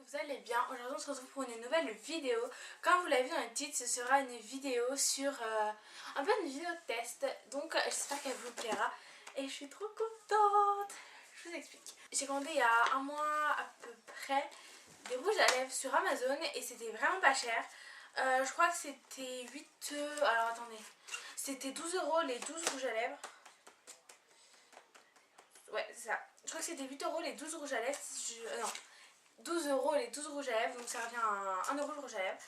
vous allez bien. Aujourd'hui on se retrouve pour une nouvelle vidéo. Comme vous l'avez vu dans le titre, ce sera une vidéo sur un peu une vidéo de test. Donc j'espère qu'elle vous plaira et je suis trop contente. Je vous explique. J'ai commandé il y a un mois à peu près des rouges à lèvres sur Amazon et c'était vraiment pas cher. Je crois que c'était 8... alors attendez. C'était 12 € les 12 rouges à lèvres. Ouais, c'est ça. Je crois que c'était 8 € les 12 rouges à lèvres. Non, 12 € les 12 rouges à lèvres. Donc ça revient à 1 € le rouge à lèvres.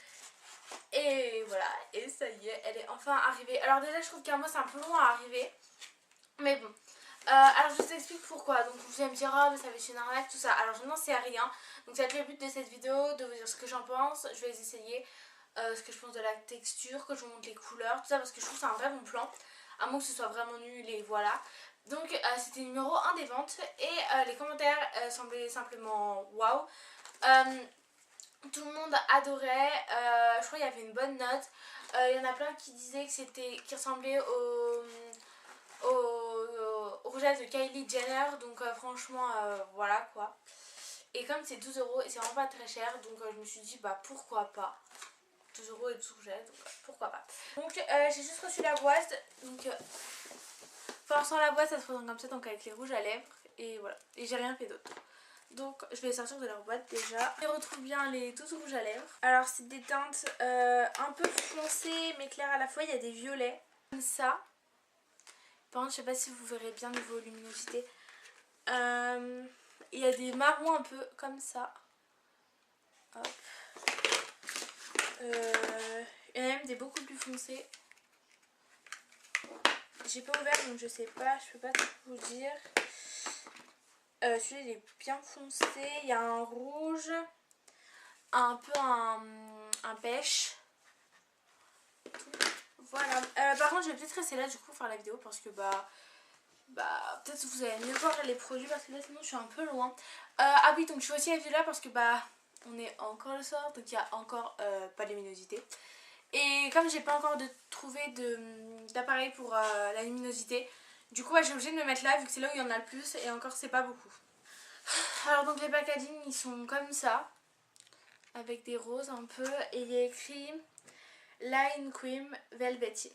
Et voilà, et ça y est, elle est enfin arrivée. Alors déjà, je trouve qu'un mois c'est un peu long à arriver. Mais bon. Alors je vous explique pourquoi. Donc vous allez me dire, oh mais ça va être une arnaque, tout ça. Alors je n'en sais rien. Donc ça va être le but de cette vidéo, de vous dire ce que j'en pense. Je vais les essayer. Ce que je pense de la texture, que je vous montre les couleurs, tout ça parce que je trouve que c'est un vrai bon plan. À moins que ce soit vraiment nul et voilà. Donc c'était numéro 1 des ventes et les commentaires semblaient simplement waouh. Tout le monde adorait, je crois qu'il y avait une bonne note. Il y en a plein qui disaient que c'était qui ressemblait au rouge à lèvres de Kylie Jenner. Donc franchement voilà quoi. Et comme c'est 12 € et c'est vraiment pas très cher, donc je me suis dit bah pourquoi pas. 12 € et 12 rouges à lèvres, donc pourquoi pas. Donc j'ai juste reçu la boîte. Donc pour l'instant la boîte ça se présente comme ça, donc avec les rouges à lèvres. Et voilà, et j'ai rien fait d'autre. Donc je vais les sortir de leur boîte déjà. Je retrouve bien les 12 rouges à lèvres. Alors c'est des teintes un peu foncées mais claires à la fois. Il y a des violets comme ça. Par contre je sais pas si vous verrez bien niveau luminosité. Il y a des marrons un peu comme ça. Hop. Il y en a même des beaucoup plus foncés. J'ai pas ouvert donc je sais pas, je peux pas tout vous dire. Celui-là il est bien foncé. Il y a un rouge, un peu un pêche. Voilà. Par contre je vais peut-être rester là du coup faire la vidéo parce que bah peut-être vous allez mieux voir les produits parce que là sinon je suis un peu loin. Ah oui, donc je fais aussi la vidéo là parce que bah on est encore le soir donc il y a encore pas de luminosité. Et comme j'ai pas encore trouvé d'appareil pour la luminosité, du coup j'ai obligé de me mettre là vu que c'est là où il y en a le plus et encore c'est pas beaucoup. Alors donc les packaging ils sont comme ça, avec des roses un peu et il y a écrit Line Cream Velveteen.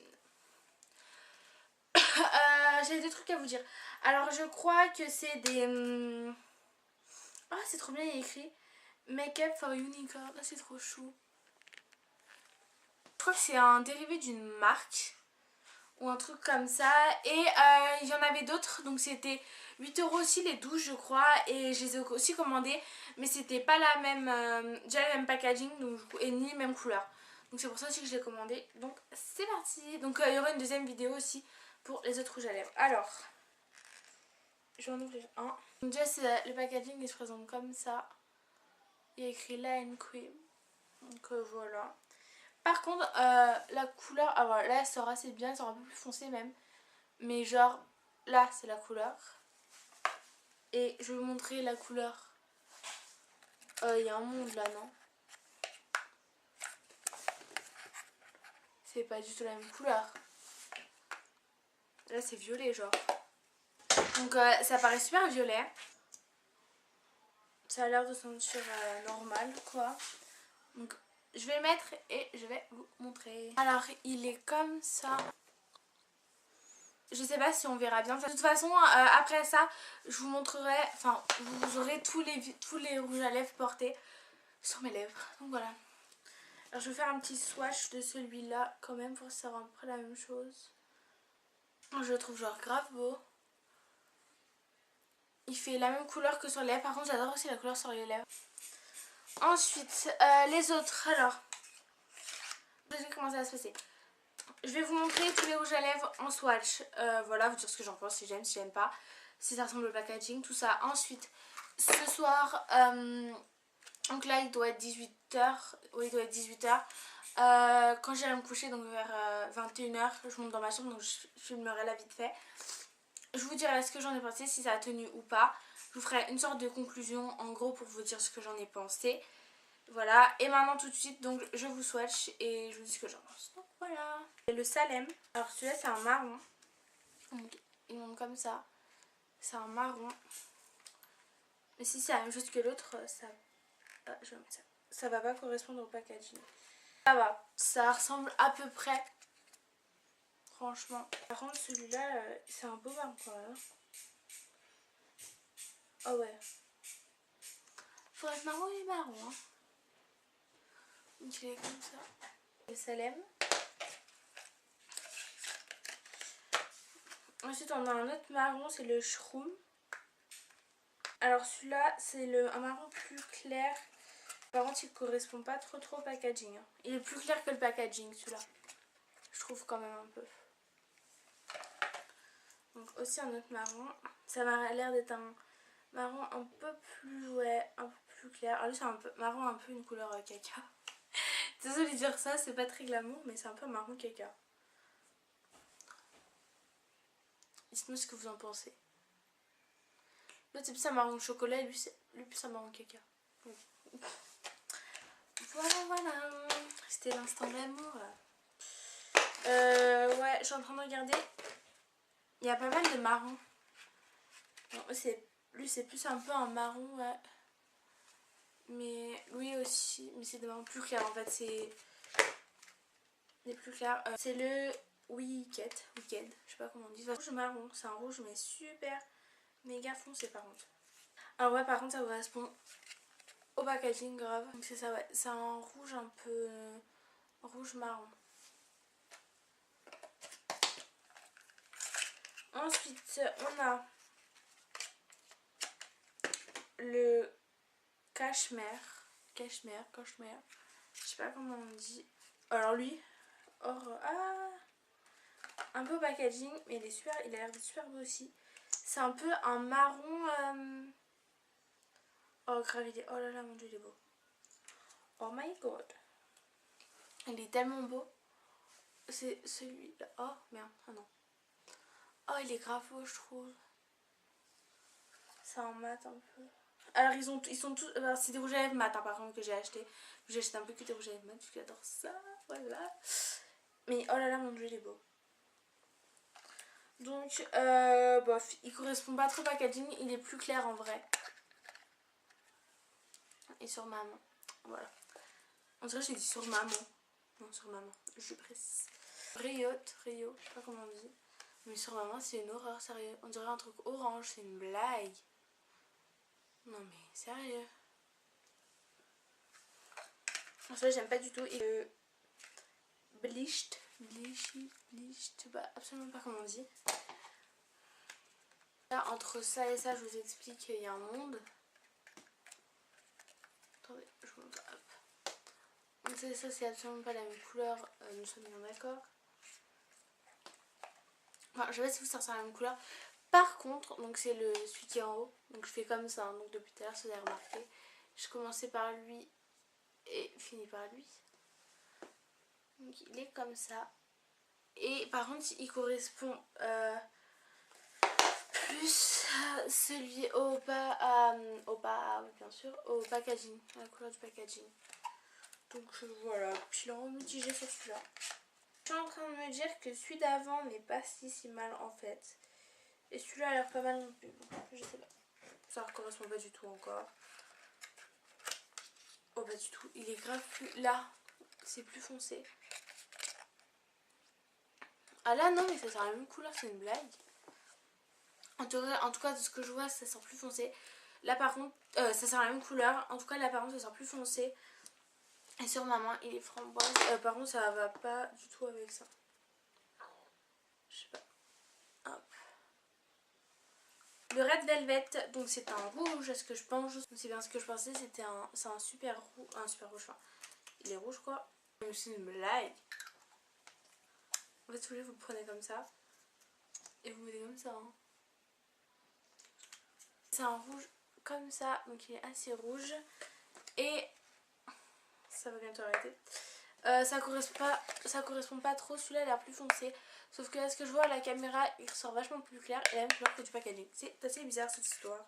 J'ai des trucs à vous dire. Alors je crois que c'est des... Ah c'est trop bien, il y a écrit Make-up for Unicorn. Ah c'est trop chou. Je crois que c'est un dérivé d'une marque ou un truc comme ça. Et il y en avait d'autres, donc c'était 8 € aussi les 12 je crois. Et je les ai aussi commandés, mais c'était pas la même, déjà le même packaging donc, et ni même couleur. Donc c'est pour ça aussi que je l'ai commandé. Donc c'est parti. Donc il y aura une deuxième vidéo aussi pour les autres rouges à lèvres. Alors, je vais en ouvrir un. Donc déjà le packaging il se présente comme ça. Il y a écrit Line Cream. Donc voilà. Par contre la couleur, ah voilà, là elle sort assez bien, elle sort un peu plus foncée même. Mais genre là c'est la couleur. Et je vais vous montrer la couleur. Il y a un monde là, non? C'est pas du tout la même couleur. Là c'est violet genre. Donc ça paraît super violet. Ça a l'air de sentir normal quoi. Donc je vais le mettre et je vais vous montrer. Alors il est comme ça. Je sais pas si on verra bien. De toute façon après ça je vous montrerai. Enfin vous aurez tous les rouges à lèvres portés sur mes lèvres. Donc voilà. Alors je vais faire un petit swatch de celui-là quand même pour savoir à peu près la même chose. Je le trouve genre grave beau. Il fait la même couleur que sur les lèvres. Par contre j'adore aussi la couleur sur les lèvres. Ensuite les autres. Alors je vais comment ça va se passer. Je vais vous montrer tous les rouges à lèvres en swatch. Voilà, vous dire ce que j'en pense, si j'aime pas. Si ça ressemble au packaging, tout ça. Ensuite, ce soir, donc là il doit être 18h. Oui, il doit être 18h. Quand j'irai me coucher, donc vers 21h, je monte dans ma chambre, donc je filmerai là vite fait. Je vous dirai ce que j'en ai pensé, si ça a tenu ou pas. Je vous ferai une sorte de conclusion en gros pour vous dire ce que j'en ai pensé. Voilà, et maintenant tout de suite, donc je vous swatch et je vous dis ce que j'en pense. Donc voilà. Et le Salem, alors celui-là c'est un marron. Donc il monte comme ça. C'est un marron. Mais si c'est la même chose que l'autre, ça Ah, je vais mettre ça. Ça va pas correspondre au packaging. Ça va, ça ressemble à peu près. Franchement. Par contre, celui-là, c'est un peu marron quand même. Oh ouais. Faudrait être marron et marron. Hein. Donc il est comme ça. Le Salem. Ensuite, on a un autre marron, c'est le Shroom. Alors celui-là, c'est un marron plus clair. Par contre, il correspond pas trop au packaging. Hein. Il est plus clair que le packaging, celui-là. Je trouve quand même un peu. Donc aussi un autre marron. Ça m'a l'air d'être un marron un peu plus, ouais, un peu plus clair. Alors lui, c'est un peu marron, un peu une couleur caca. Désolée de dire ça, c'est pas très glamour, mais c'est un peu marron caca. Dites-moi ce que vous en pensez. L'autre c'est plus un marron chocolat et lui c'est plus un marron caca. Voilà. C'était l'instant d'amour. Ouais, je suis en train de regarder. Il y a pas mal de marrons. Lui c'est plus un peu un marron, ouais. Mais lui aussi, mais c'est des marrons plus clairs en fait. C'est des plus clairs. C'est le Weekend, je sais pas comment on dit. C'est un rouge marron, c'est un rouge mais super méga foncé par contre. Alors ouais, par contre ça correspond au packaging grave. Donc c'est ça, ouais, c'est un rouge un peu rouge marron. Ensuite on a le cashmere, je sais pas comment on dit. Alors lui, un peu packaging, mais il a l'air d'être super beau aussi. C'est un peu un marron. Oh grave, oh là là, mon dieu, il est beau. Oh my god. Il est tellement beau. C'est celui-là. Oh merde, ah non. Oh, il est grave beau, je trouve. C'est en mat un peu. Alors ils sont tous. C'est des rouges à lèvres mat hein, par contre que j'ai acheté. J'ai acheté un peu que des rouges à lèvres mat parce que j'adore ça. Voilà. Mais oh là là, mon dieu, il est beau. Donc, bof, il correspond pas trop au packaging. Il est plus clair en vrai. Et sur maman. Voilà. En vrai, j'ai dit sur maman. Non, sur maman. Je précise. Rio, je sais pas comment on dit. Mais sur maman, c'est une horreur, sérieux. On dirait un truc orange, c'est une blague. Non mais sérieux. En fait, j'aime pas du tout. Et le bleached, je sais pas absolument pas comment on dit. Là, entre ça et ça, je vous explique qu'il y a un monde. Attendez, je vous montre. Hop. Donc ça, c'est absolument pas la même couleur. Nous sommes bien d'accord. Enfin, je sais pas si ça ressemble à la même couleur. Par contre, donc c'est celui qui est en haut. Donc je fais comme ça. Hein, donc depuis tout à l'heure, si vous avez remarqué. Je commençais par lui et finis par lui. Donc il est comme ça. Et par contre, il correspond plus à celui au bien sûr, au packaging, à la couleur du packaging. Donc voilà, je suis en mitigée sur celui-là. Je suis en train de me dire que celui d'avant n'est pas si mal en fait. Et celui-là a l'air pas mal non plus. Je sais pas. Ça ne correspond pas du tout encore. Oh pas du tout. Il est grave plus. Là, c'est plus foncé. Ah là non mais ça sert à la même couleur, c'est une blague. En tout cas de ce que je vois ça sent plus foncé. Là par contre ça sert à la même couleur. En tout cas là par contre ça sent plus foncé. Et sur ma main il est framboise. Par contre ça va pas du tout avec ça. Je sais pas. Hop. Le Red Velvet, donc c'est un rouge, est-ce que je pense. C'est bien ce que je pensais, c'est un super rouge. Un super rouge, enfin, il est rouge quoi. C'est une blague. En fait, vous le prenez comme ça. Et vous mettez comme ça. Hein. C'est un rouge comme ça, donc il est assez rouge. Et ça va bientôt arrêter. Ça correspond pas trop, celui-là a l'air plus foncé. Sauf que là, ce que je vois à la caméra, il ressort vachement plus clair et la même couleur que du packaging. C'est assez bizarre cette histoire.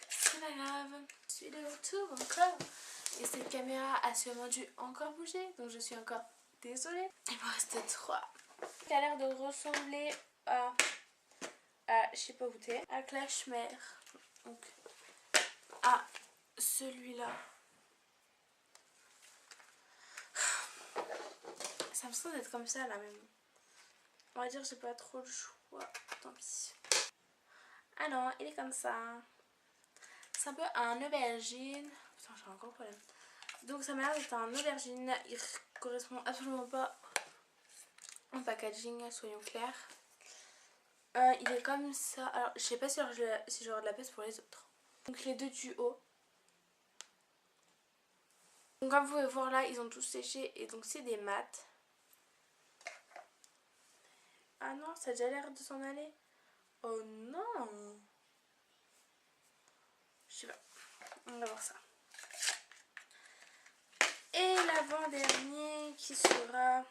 C'est pas grave, je suis de retour encore. Et cette caméra a sûrement dû encore bouger, donc je suis encore désolée. Il me reste 3. Ça a l'air de ressembler à je sais pas où t'es, à Cashmere. Donc à celui-là. Ça me semble d'être comme ça là même. On va dire que j'ai pas trop le choix. Tant pis. Ah non, il est comme ça. C'est un peu un aubergine. Putain, j'ai encore un problème. Donc ça m'a l'air d'être un aubergine. Il correspond absolument pas au packaging, soyons clairs. Il est comme ça. Alors je sais pas si j'aurai de la place pour les autres. Donc les deux du haut. Donc comme vous pouvez voir là, ils ont tous séché et donc c'est des mats. Ah non, ça a déjà l'air de s'en aller. Oh non. Je sais pas. On va voir ça. Et l'avant-dernier qui sera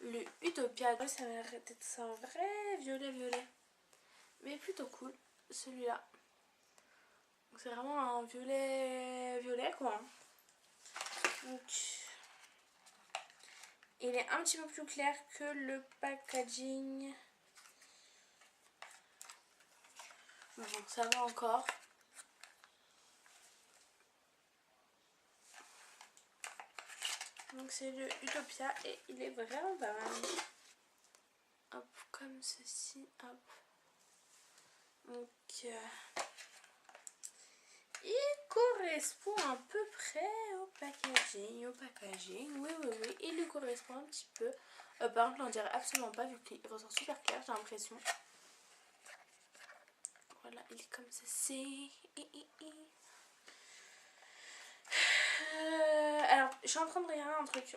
le Utopia. Ça m'a l'air d'être un vrai violet. Mais plutôt cool, celui-là. C'est vraiment un violet quoi. Donc il est un petit peu plus clair que le packaging. Bon, ça va encore. Donc c'est le Utopia et il est vraiment pas mal. Hop, comme ceci, hop. Donc il correspond à peu près au packaging. Oui. Il lui correspond un petit peu. Par contre, on dirait absolument pas vu qu'il ressort super clair, j'ai l'impression. Voilà, il est comme ceci. Alors, je suis en train de regarder un truc.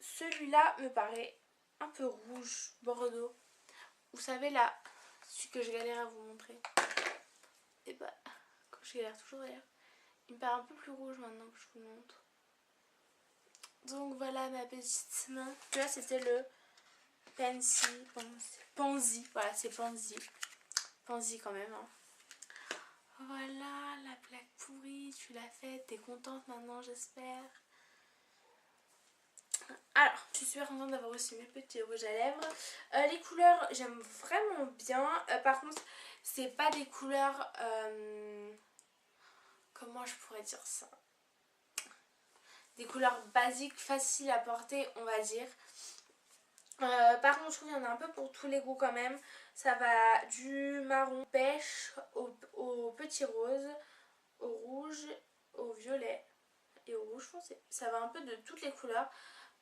Celui-là me paraît un peu rouge, bordeaux. Vous savez là, celui que je galère à vous montrer. Et bah, quand je galère toujours d'ailleurs. Il me paraît un peu plus rouge maintenant que je vous le montre. Donc voilà ma petite main. Là c'était le Pansy. Voilà, c'est Pansy. Pansy quand même. Hein. Voilà, la plaque pourrie, tu l'as faite. T'es contente maintenant, j'espère. Alors, je suis super contente d'avoir reçu mes petits rouges à lèvres. Les couleurs, j'aime vraiment bien. Par contre, c'est pas des couleurs... comment je pourrais dire ça? Des couleurs basiques, faciles à porter, on va dire. Par contre, je trouve qu'il y en a un peu pour tous les goûts quand même. Ça va du marron pêche au petit rose, au rouge, au violet et au rouge foncé. Ça va un peu de toutes les couleurs.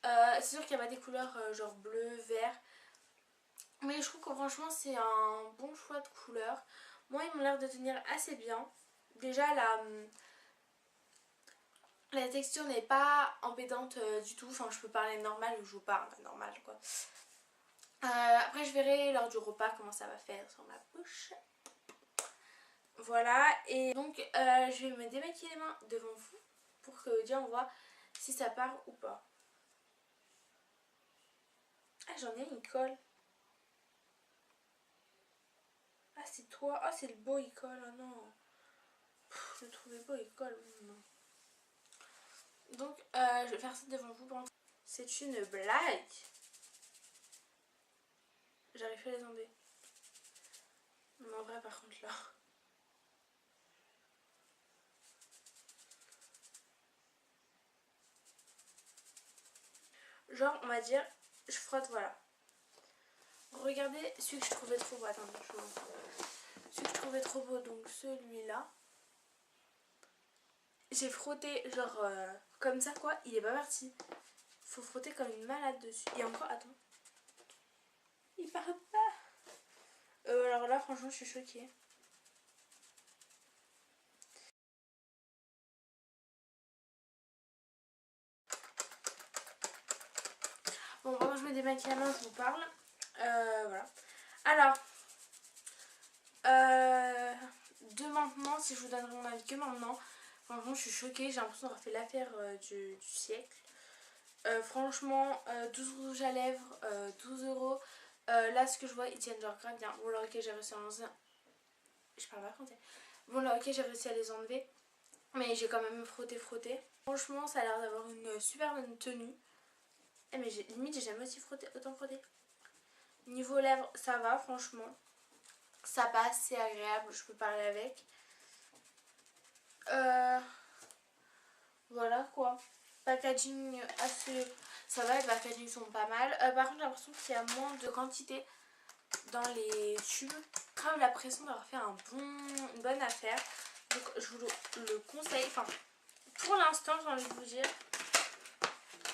C'est sûr qu'il y a pas des couleurs genre bleu, vert. Mais je trouve que franchement c'est un bon choix de couleurs. Moi ils m'ont l'air de tenir assez bien. Déjà la texture n'est pas embêtante du tout. Enfin je peux parler normal ou je vous parle normal quoi. Après je verrai lors du repas comment ça va faire sur ma bouche. Voilà et donc je vais me démaquiller les mains devant vous pour que déjà on voit si ça part ou pas. Ah j'en ai une colle. Ah c'est toi. Ah c'est le beau il colle. Ah non. Pff, je le trouvais beau il colle. Non. Donc je vais faire ça devant vous. C'est une blague. J'arrive pas à les enlever. Mais en vrai par contre là. Genre on va dire je frotte voilà. Regardez celui que je trouvais trop beau. Attendez je vous montre. Celui que je trouvais trop beau donc celui-là. J'ai frotté genre comme ça quoi. Il est pas parti. Faut frotter comme une malade dessus. Et encore attends. Il part pas. Alors là franchement je suis choquée. Bon pendant que je me démaquille la main je vous parle. Voilà. Alors de maintenant, si je vous donne mon avis que maintenant, franchement je suis choquée, j'ai l'impression d'avoir fait l'affaire du siècle. Franchement 12 rouges à lèvres, 12 euros. Là ce que je vois ils tiennent genre grave bien. Bon là ok j'ai réussi à enlever. Je parle pas français. Bon là ok j'ai réussi à les enlever. Mais j'ai quand même frotté. Franchement ça a l'air d'avoir une super bonne tenue. Eh, mais limite j'ai jamais aussi autant frotté. Niveau lèvres ça va franchement. Ça passe, c'est agréable, je peux parler avec. Voilà quoi. Pas packaging assez... Ça va, les packaging sont pas mal. Par contre j'ai l'impression qu'il y a moins de quantité dans les tubes. Grave l'impression d'avoir fait une bonne affaire. Donc je vous le conseille. Enfin, pour l'instant j'ai envie de vous dire.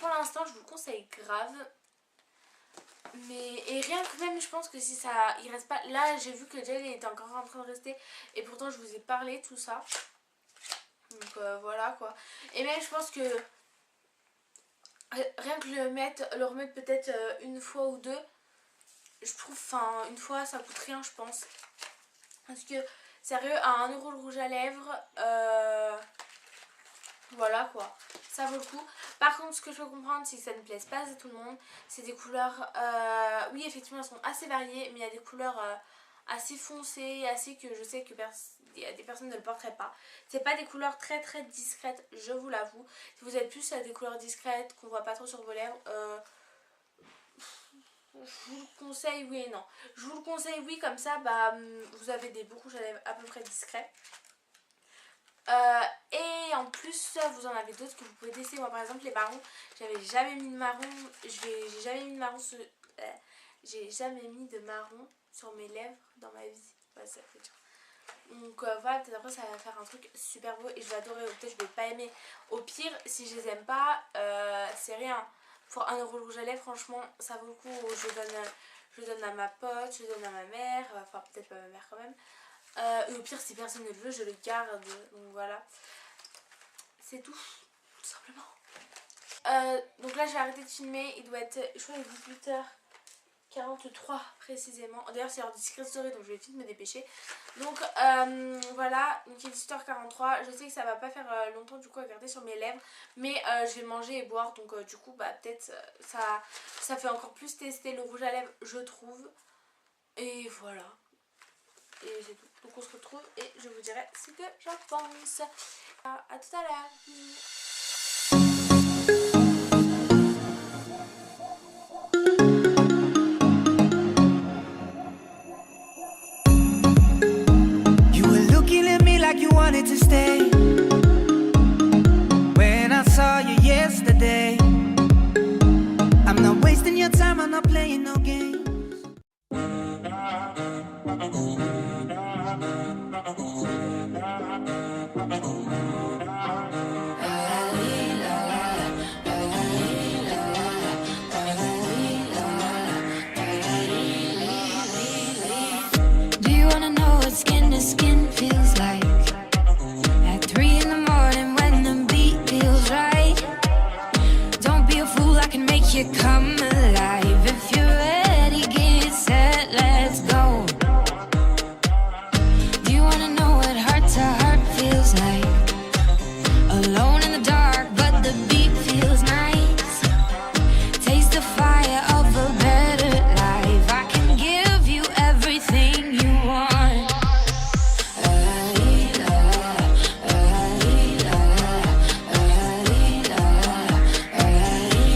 Pour l'instant je vous le conseille grave. Et rien que même je pense que si ça il reste pas. Là j'ai vu que le gel était encore en train de rester. Et pourtant je vous ai parlé tout ça. Donc voilà quoi. Et même je pense que rien que le remettre peut-être une fois ou deux. Je trouve, enfin une fois ça coûte rien je pense. Parce que sérieux à 1 € le rouge à lèvres. Voilà quoi, ça vaut le coup. Par contre ce que je peux comprendre c'est que ça ne plaise pas à tout le monde. C'est des couleurs, oui effectivement elles sont assez variées. Mais il y a des couleurs assez foncées, assez que je sais que il y a des personnes ne le porteraient pas. C'est pas des couleurs très très discrètes, je vous l'avoue. Si vous êtes plus à des couleurs discrètes qu'on voit pas trop sur vos lèvres, je vous le conseille oui et non. Je vous le conseille oui, comme ça bah, vous avez des beaux rouges à lèvres à peu près discrets. Et en plus vous en avez d'autres que vous pouvez tester. Moi par exemple les marrons, j'avais jamais mis de marron. J'ai jamais mis de marron j'ai jamais mis de marron sur mes lèvres dans ma vie. Ouais, ça fait dur. Donc voilà, peut-être après ça va faire un truc super beau et je vais adorer. Peut-être je vais pas aimer. Au pire si je les aime pas, c'est rien. Pour 1 € le rouge à lèvres franchement ça vaut le coup. Je donne à ma pote, je donne à ma mère. Enfin peut-être pas ma mère quand même. Et au pire si personne ne le veut je le garde. Donc voilà, c'est tout simplement. Donc là je vais arrêter de filmer. Il doit être, je crois, 18h43 précisément. D'ailleurs c'est l'heure de Secret Story donc je vais vite me dépêcher. Donc voilà, donc il est 18h43. Je sais que ça va pas faire longtemps du coup à garder sur mes lèvres. Mais je vais manger et boire. Donc du coup bah peut-être ça fait encore plus tester le rouge à lèvres je trouve. Et voilà. Et c'est tout. Donc on se retrouve et je vous dirai ce que j'en pense. À tout à l'heure. You were looking at me like you wanted to stay.